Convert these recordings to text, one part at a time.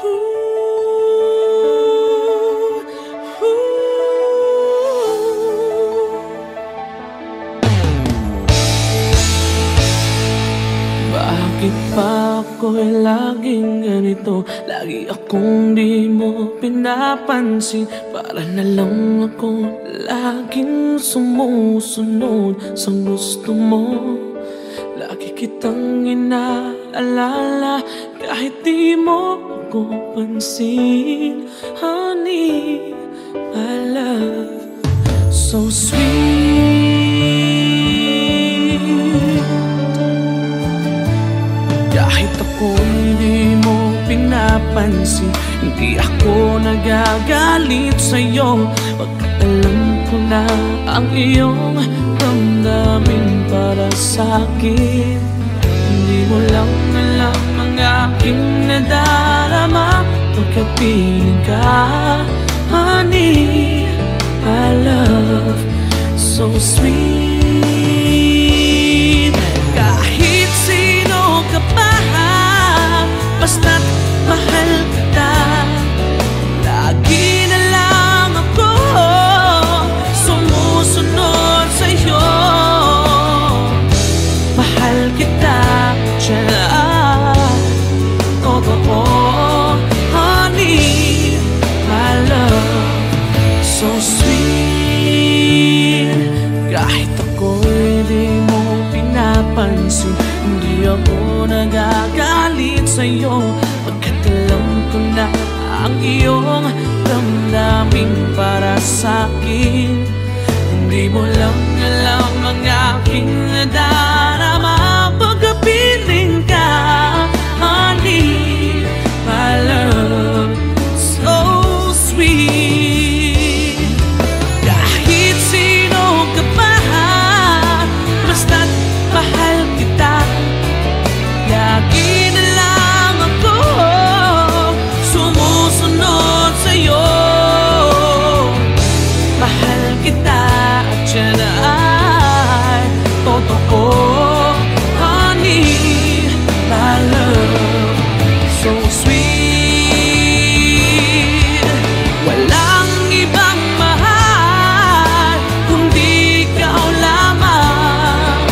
Bakit pa ako'y laging ganito? Lagi akong di mo pinapansin. Para na lang ako laging sumusunod sa gusto mo. Lagi kitang inaalala kahit di mo ako pansin. Honey, my love, so sweet. Kahit ako hindi mo pinapansin, hindi ako nagagalit sa'yo. Pagkat alam ko na ang iyong damdamin para sa'kin. Hindi mo lang alam ang aking nadarama pagkapiling ka. Honey, my love, so sweet. Kahit sino ka pa, basta't mahal kita. Lagi na lang ako sumusunod sa'yo. Mahal kita, tiyan, totoo. Honey, my love, so sweet. Kahit ako'y di mo pinapansin, hindi ako nagagalit sa'yo. Pagkat alam ko na ang iyong damdamin para sa'kin. Hindi mo lang alam ang aking nadarama pagkapiling ka. Honey, my love, so sweet. Kahit sino ka pa, basta't mahal kita. Lagi na lang ako sumusunod sa'yo. Mahal kita at yan ay totoo. Honey, my love, so sweet. Walang ibang mahal kundi ikaw lamang.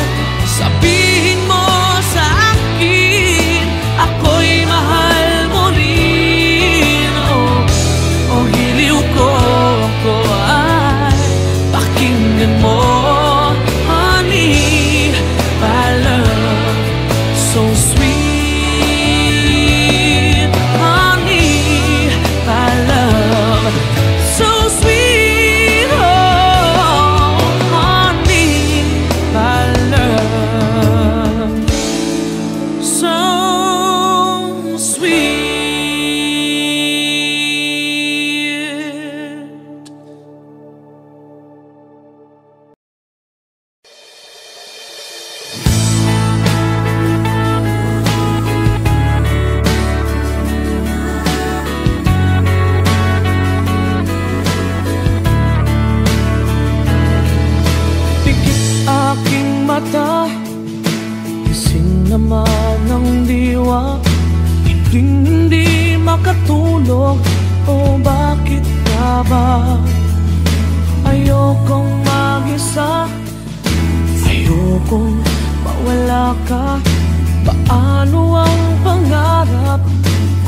Sabihin mo sa akin, ako'y mahal mo rin. Oh, hiliw ko, ako ay pakinggan mo. Honey, my love, so sweet. Honey, my love, so sweet. Oh, honey, my love, so sweet. Pikit aking mata, gising naman ng diwa. Hindi makatulog, o bakit ka ba? Ayokong mag-isa, ayokong mawala ka. Paano ang pangarap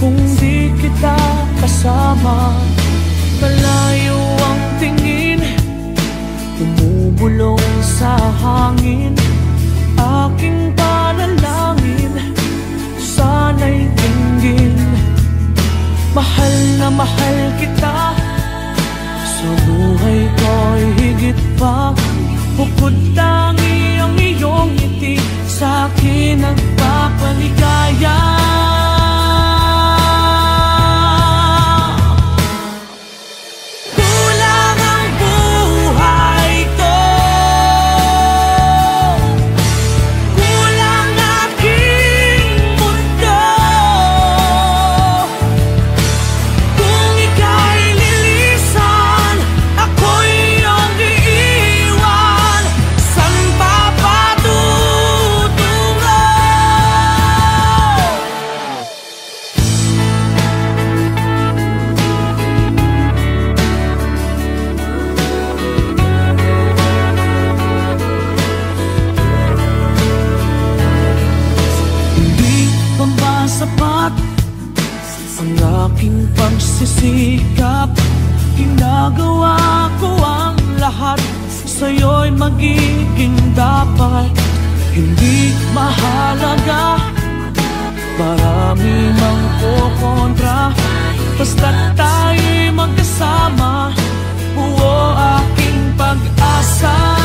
kung di kita kasama? Malayo ang tingin, bumubulong sa hangin. Aking panalangin, sana'y dinggin. Mahal na mahal kita, sa buhay ko'y higit pa. Bukod tangi ang iyong ngiti, sa'kin nagpapaligaya. ang aking pagsisikap. Ginagawa ko ang lahat, sa'yo'y magiging dapat. Hindi mahalaga, marami mang kukontra, basta't tayo'y magkasama, buo aking pag-asa.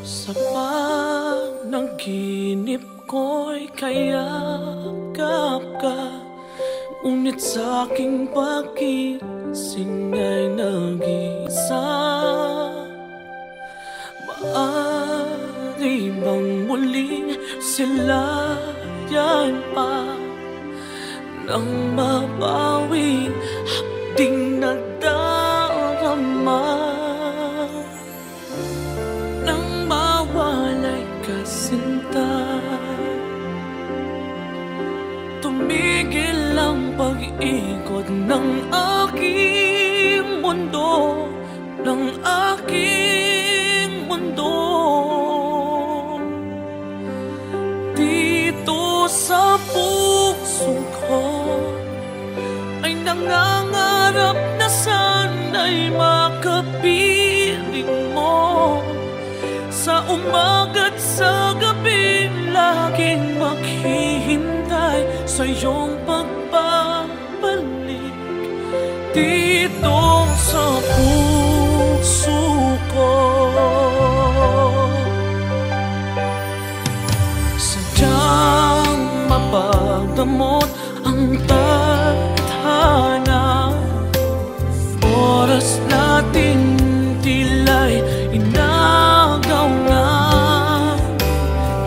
Sa panaginip ko'y kayakap ka, ngunit sa'king pagising ay nag-isa. Maaari bang muling silayan pa nang mabawing hapding nadarama? Sinta, tumigil ang pag-ikot ng aking mundo, ng aking mundo. Dito sa puso ko ay nangangarap na sana'y makapiling mo. Sa umaga't sa gabi, laging maghihintay sa iyong pagbabalik. Dito sa puso ko, sadyang mapagdamot ang tadhana. Oras natin tila'y inagaw na.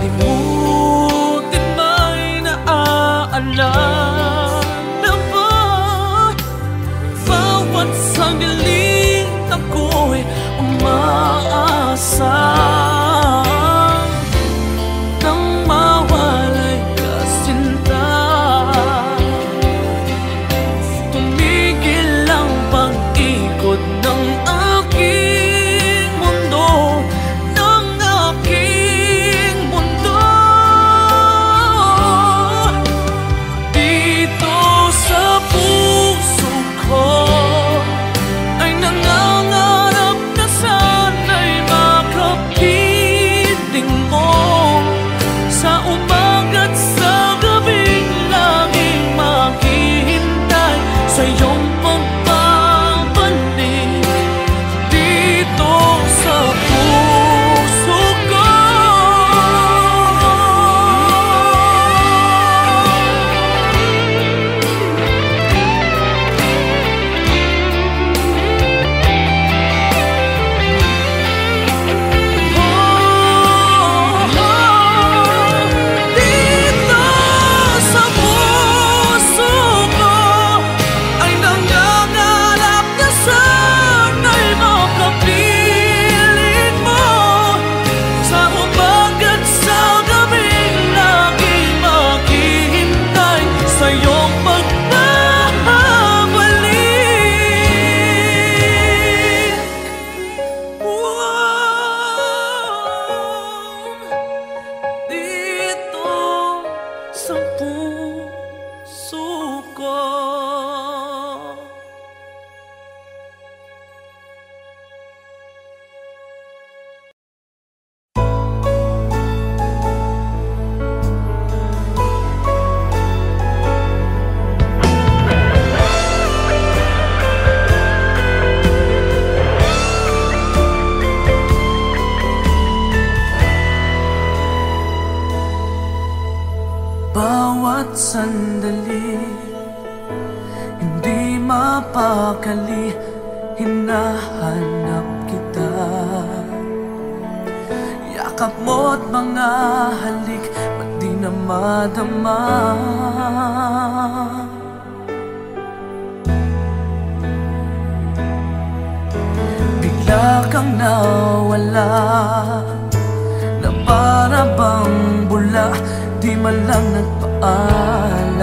Limutin ba'y naaalala ba? Bawat sandali ako'y umaasa nang mawalay ka, sinta. Tumigil ang pag-ikot ng aking mundo, ng aking mundo. Dito sa puso ko ay nangangarap na sa hinahanap kita. Yakap mo't mga halik, ba't di na madama? Bigla kang nawala, na para bang bula, di man lang nagpaalam.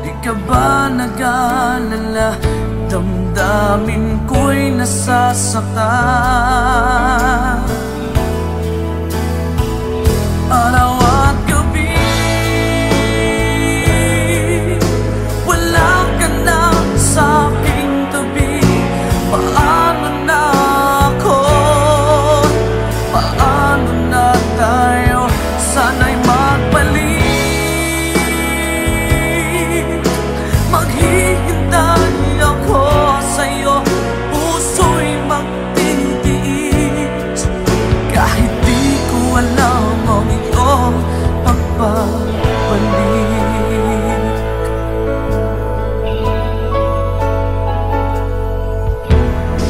Di ka ba nag-alala, damdamin ko'y nasasaktan. Araw at gabi, wala ka na sa aking tabi. Paano na ako? Paano na tayo? Sana'y magbalik. Maghihintay ako sa'yo, puso'y magtitiis. Kahit di ko alam ang iyong pagbabalik.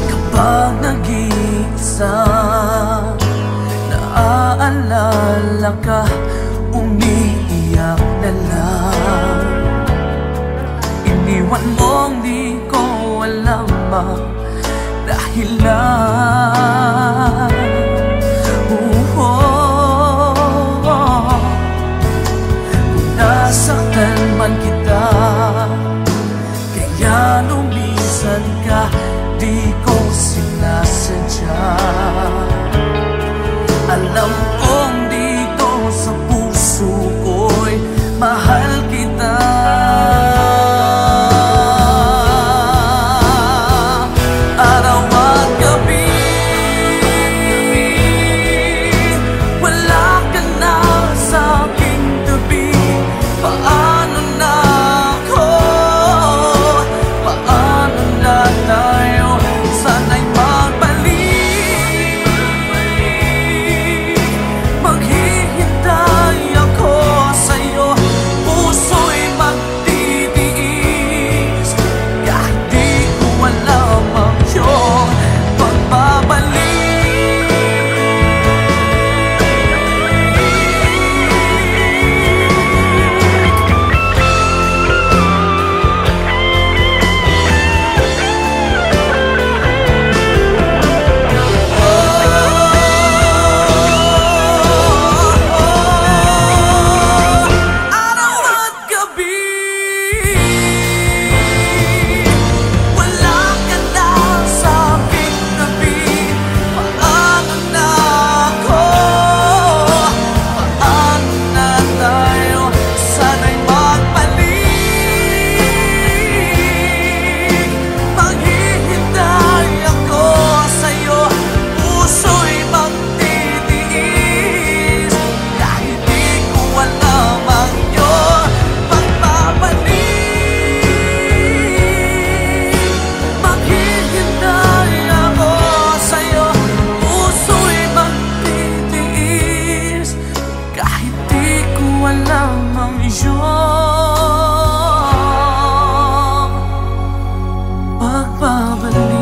Kapag nag-iisa, naaalala ka, umiiyak na lang. Iniwan mong di ko alam ang dahilan. Kung nasaktan man kita, kaya lumisan ka, di ko sinasadya. Alam kong dito sa puso ko'y mahal kita. Araw at gabi, wala ka na sa aking tabi. Paano na ako? Paano na tayo? Sana'y magbalik. Maghihintay ako sa'yo, puso'y magtitiis. Kahit di ko alam ang iyong pagbabalik. Araw at gabi, wala ka na sa aking tabi. Paano na ako? Paano na tayo? Sana'y magbalik. Maghihintay ako sa'yo, puso'y magtitiis. Kahit di ko alam ang iyong pagbabalik. Maghihintay ako sa'yo, puso'y magtitiis. Kahit di ko alam ang iyong pagbabalik.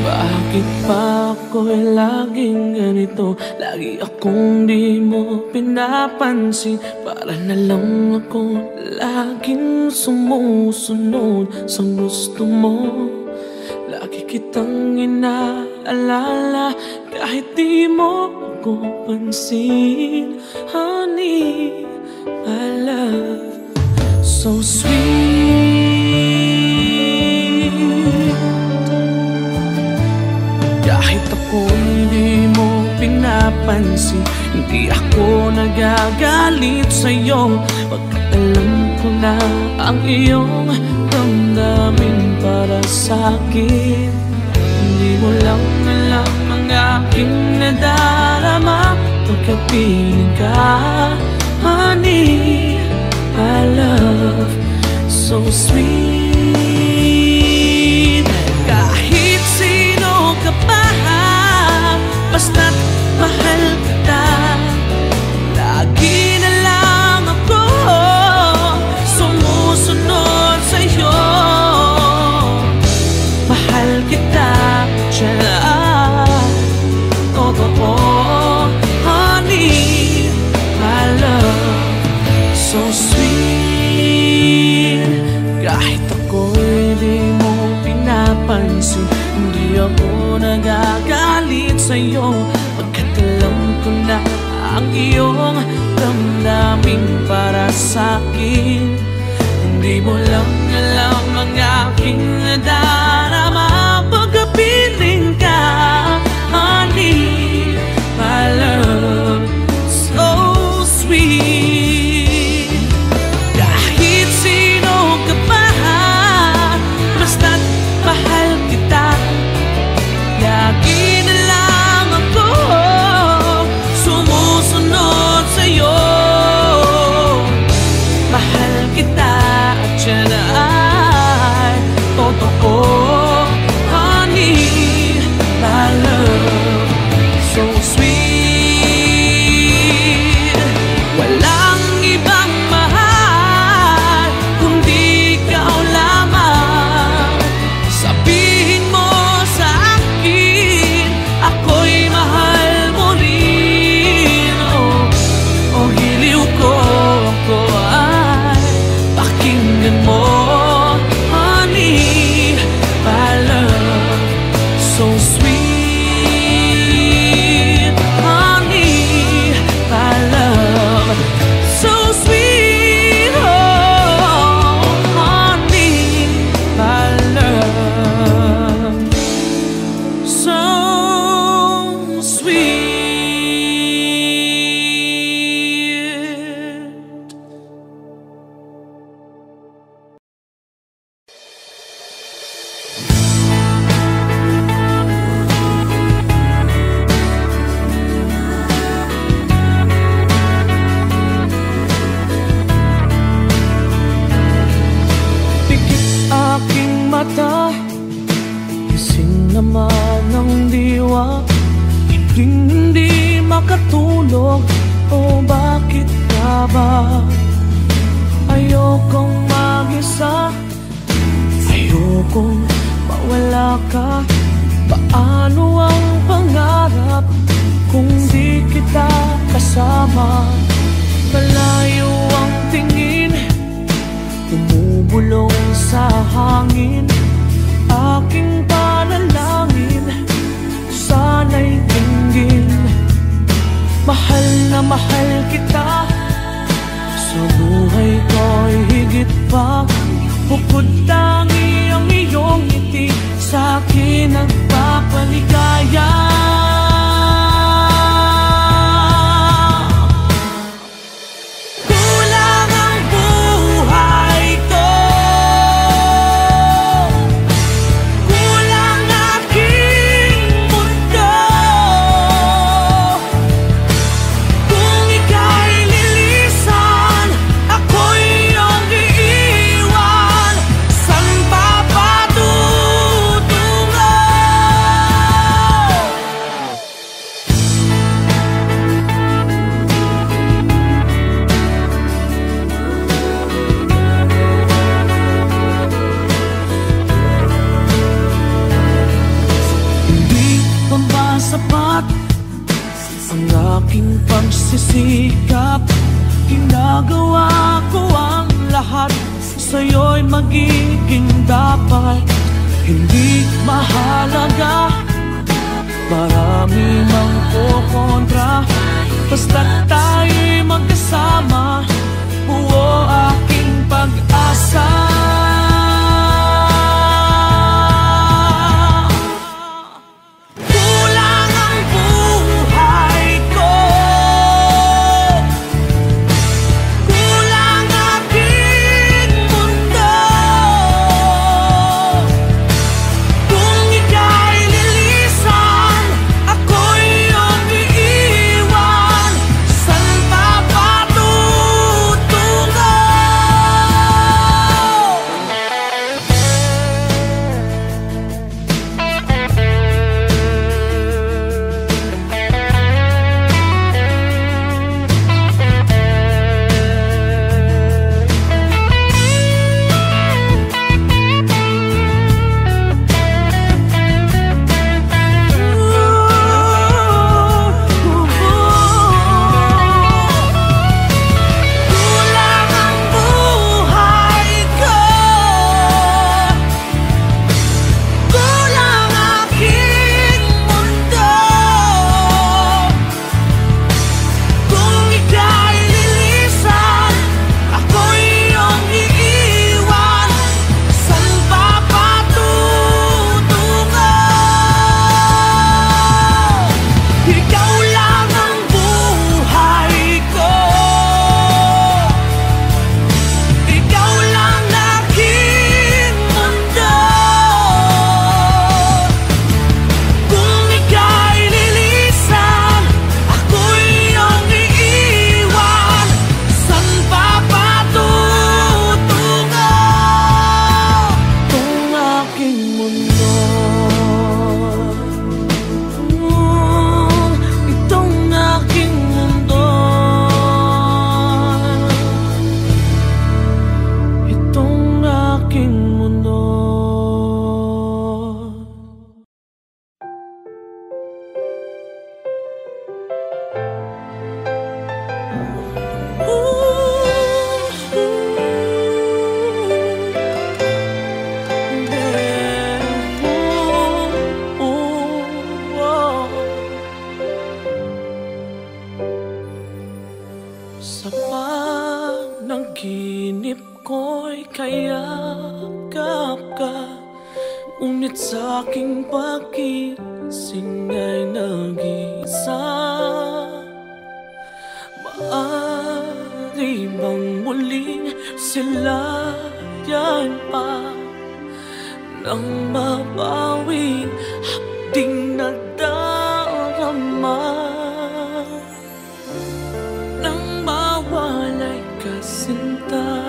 Bakit ba ako'y laging ganito? Lagi akong di mo pinapansin. Para na lang ako laging sumusunod sa gusto mo. Lagi kitang inaalala kahit di mo ako pansin. Honey, my love, so sweet. Kahit ako'y di mo pinapansin, hindi ako nagagalit sa'yo. Pagkat alam ko na ang iyong damdamin para sa'kin. nadarama pagkapiling ka. Honey, my love, so sweet. Kahit sino ka pa, basta't mahal kita. Lagi na lang ako sumusunod sa'yo. Mahal kita, totoo. Honey, my love, so sweet. Kahit ako'y di mo pinapansin, hindi ako nagagalit sa'yo, pagkat alam ko na ang iyong damdamin para sa'kin. Hindi mo lang alam ang aking nadarama pagkapiling ka. Honey, my love, so sweet. Kahit sino ka pa, basta't mahal kita. Lagi na lang ako sumusunod sa'yo. Mahal kita at yan ay totoo. Honey, my love, so sweet. Walang ibang mahal kundi ikaw lamang. Sabihin mo sa akin, ako'y mahal mo rin. Oh, hiliw ko, ako ay pakinggan mo. Honey, my love, so sweet. Honey, my love, so sweet. Oh, honey, my love, so sweet. Pikit aking mata, gising naman ng diwa. Hindi makatulog, o bakit ka ba? Ayokong mag-isa, ayokong mawala ka. Paano ang pangarap kung di kita kasama? Malayo ang tingin, bumubulong sa hangin. Aking panalangin, sana'y dinggin. Mahal na mahal kita, sa buhay ko'y higit pa. Bukod tangi ang iyong ngiti, sa'kin nagpapaligaya. Kulang ang buhay ko, kulang aking mundo. Kung ika'y lilisan, ako'y iyong iiwan. San ba patutungo? Hindi pa ba sapat ang aking pagsisikap? Ginagawa ko ang lahat, sa'yo'y magiging dapat. Hindi mahalaga, marami mang kukontra, basta't tayo'y magkasama. Buo aking pag-asa. Kulang ang buhay ko, kulang aking mundo. Kung ika'y lilisan, ako'y iyong pagising ay nag-iisa. Maaari bang muling silayan pa nang mabawing hapding nadarama, nang mawalay ka sinta?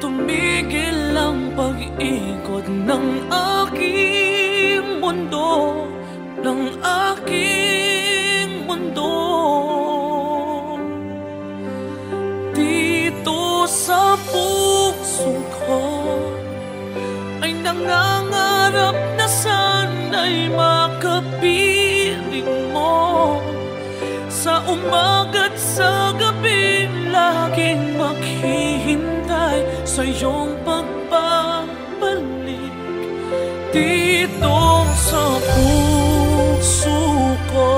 Tumigil ang pag-ikot ng aking mundo, ng aking mundo. Dito sa puso ko ay nangangarap na sana'y makapiling mo. Sa umaga't sa gabi laging maghihintay sa iyong pagbabalik dito sa puso ko.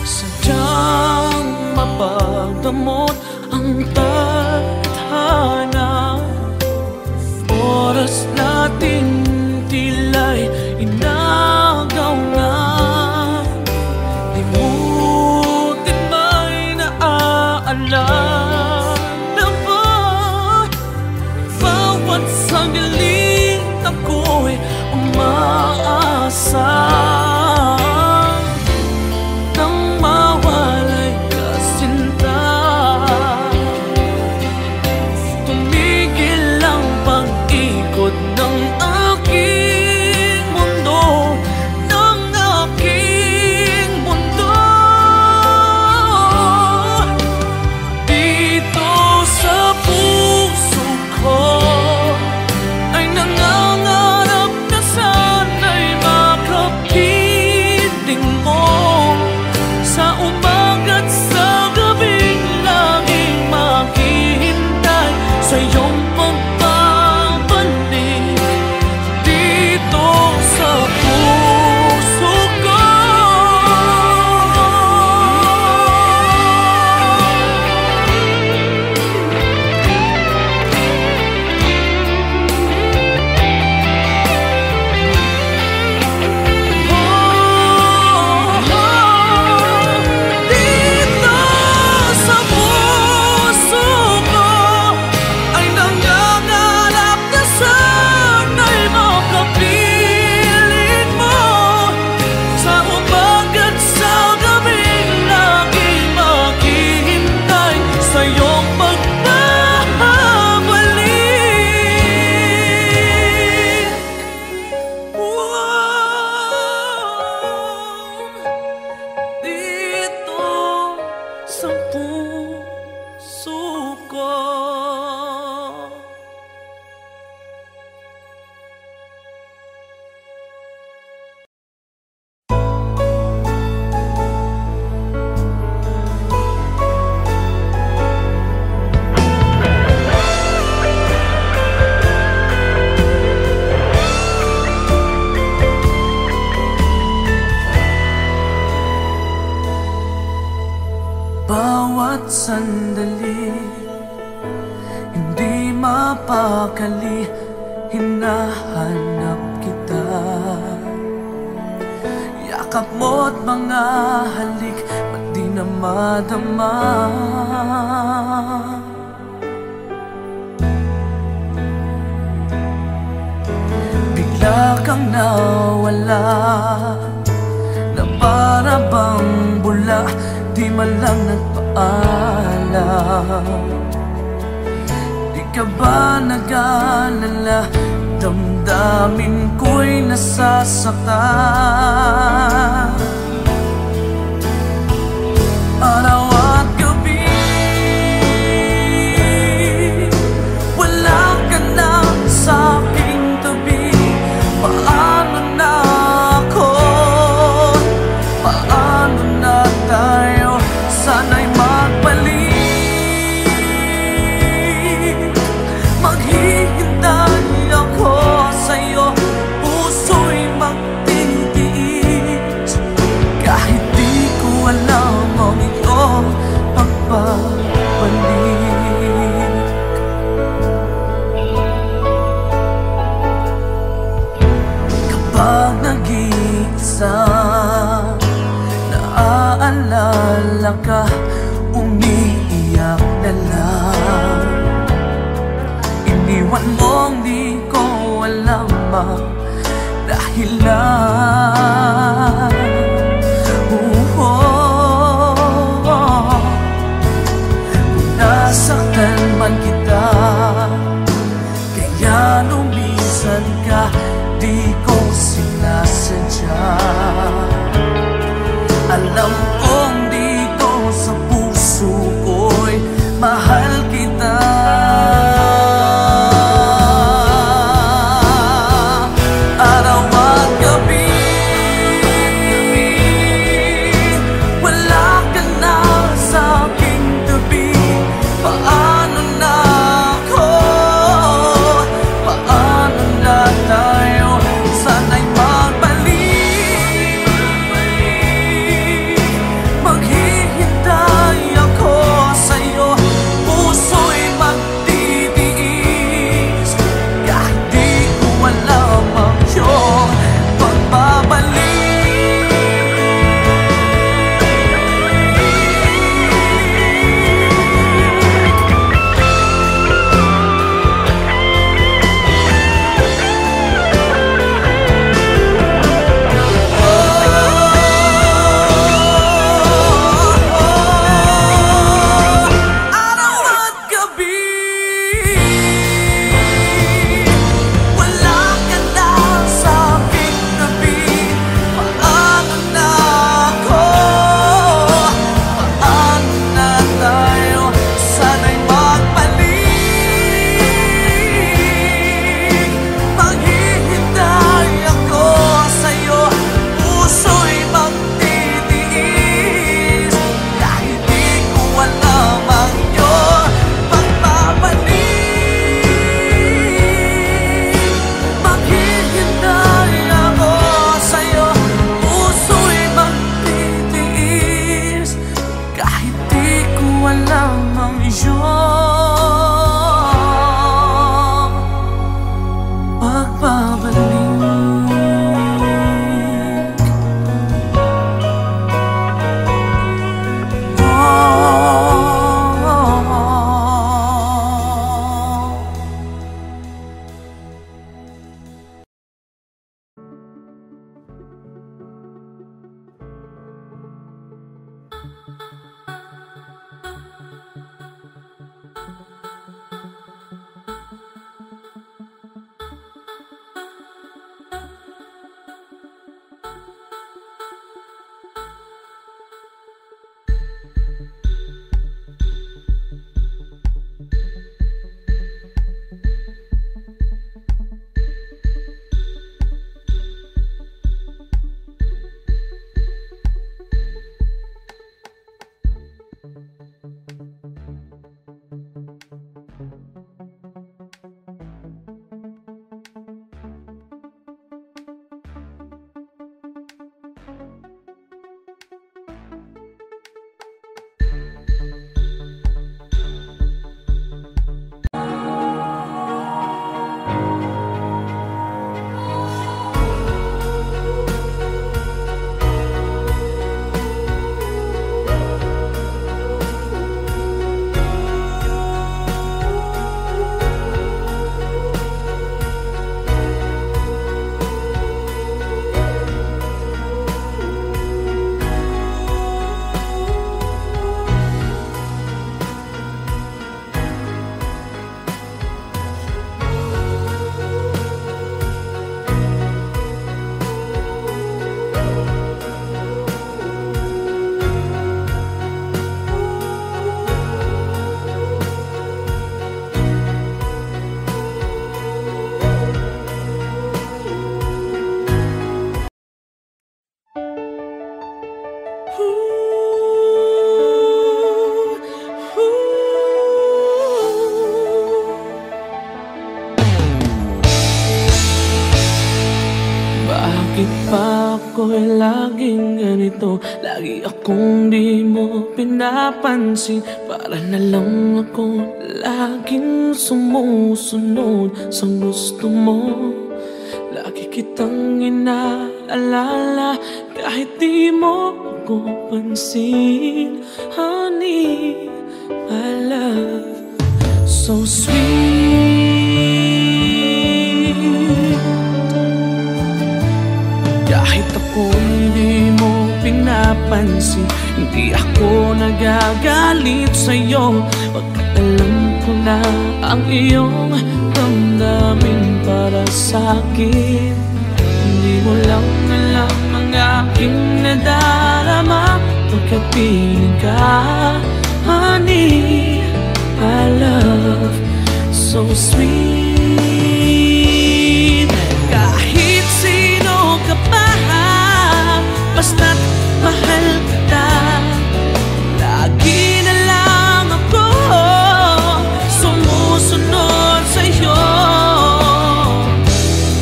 Sadyang mapagdamot ang tadhana, oras natin tila'y inagaw na. Limutin ba'y naaalala ba? Bawat sandaling ako'y umaasa nang mawalay ka sinta. Tumigil ang pag-ikot ng aking mundo, ng aking mundo. Dito sa puso ko ay nangangarap na sana'y makapiling mo. Sa umaga't sa gabing laging maghihintay sa iyong pagbabalik dito sa puso ko. Dito sa puso ko ay nangangarap na sana'y makapiling mo. Sa umaga't sa gabing laging maghihintay sa iyong pagbabalik. Dito sa puso ko. Bawat sandali hindi mapakali, hinahanap kita. Yakap mo't mga halik, ba't di na madama? Bigla kang nawala, na para bang bula, di man lang nagpaalam. Di ka ba nag-alala, damdamin ko'y nasasaktan. Araw at gabi wala ka na sa aking tabi. Paano na ako? Paano na tayo? Sana'y magbalik. Maghihintay ako sa'yo, puso'y magtitiis. Kahit di ko alam ang iyong ka, umiiyak na lang. Iniwan mong di ko alam ang dahilan. Kung nasaktan man kita, kaya lumisan ka, di ko sinasadya. Alam kong dito sa puso ko'y mahal kita. Araw at gabi, wala ka na sa aking tabi. Paano na ako? Paano na tayo? Sana'y magbalik. Maghihintay ako sa'yo, puso'y magtitiis. Kahit di ko alam ang iyong pagbabalik. Araw at gabi, wala ka na sa aking tabi. Paano na ako? Paano na tayo? Sana'y magbalik. Maghihintay ako sa'yo, puso'y magtitiis. Kahit di ko alam ang iyong pagbabalik. Maghihintay ako sa'yo, puso'y magtitiis. Kahit di ko alam ang iyong pagbabalik. Bakit ba ako'y laging ganito? Lagi akong di mo pinapansin. Para na lang ako laging sumusunod sa gusto mo. Lagi kitang inaalala kahit di mo ko pansin. Honey, my love, so sweet. Kahit ako hindi mo pinapansin, hindi ako nagagalit sa'yo, pagkat alam ko na ang iyong damdamin para sa'kin. Hindi mo lang alam ang aking nadarama, pagkat piling ka. Honey, my love, so sweet. Kahit sino ka pa, basta't mahal kita, lagi na lang ako sumusunod sa'yo.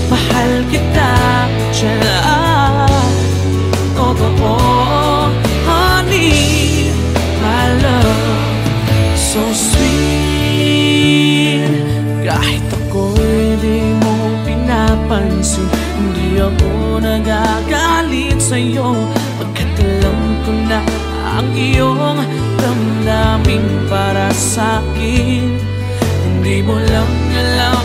Mahal kita dyan, totoo. Honey, my love, so sweet. Kahit ako'y di mo pinapansin, hindi ako nagagalit sa'yo, pagkat alam ko na ang iyong damdamin para sa'kin. Hindi mo lang alam